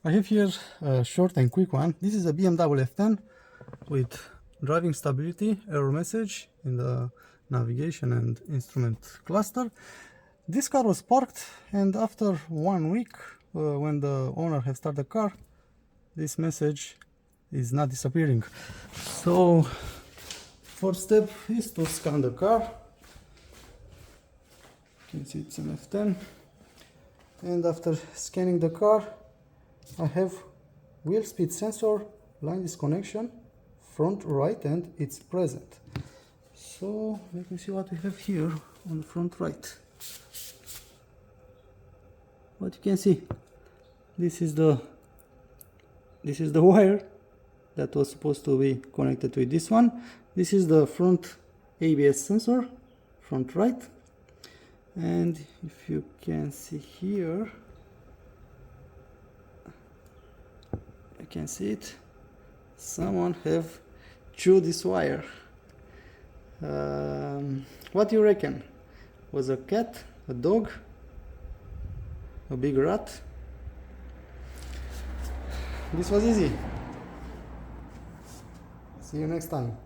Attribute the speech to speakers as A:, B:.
A: I have here a short and quick one. This is a BMW F10 with driving stability error message in the navigation and instrument cluster. This car was parked, and after 1 week, when the owner has started the car, this message is not disappearing. So first step is to scan the car. You can see it's an F10, and after scanning the car, I have wheel speed sensor, line disconnection, front right, and it's present. So let me see what we have here on the front right. What you can see, this is the wire that was supposed to be connected with this one. This is the front ABS sensor, front right, and if you can see here, you can see it, someone have chewed this wire. What do you reckon? Was a cat, a dog, a big rat? This was easy. See you next time.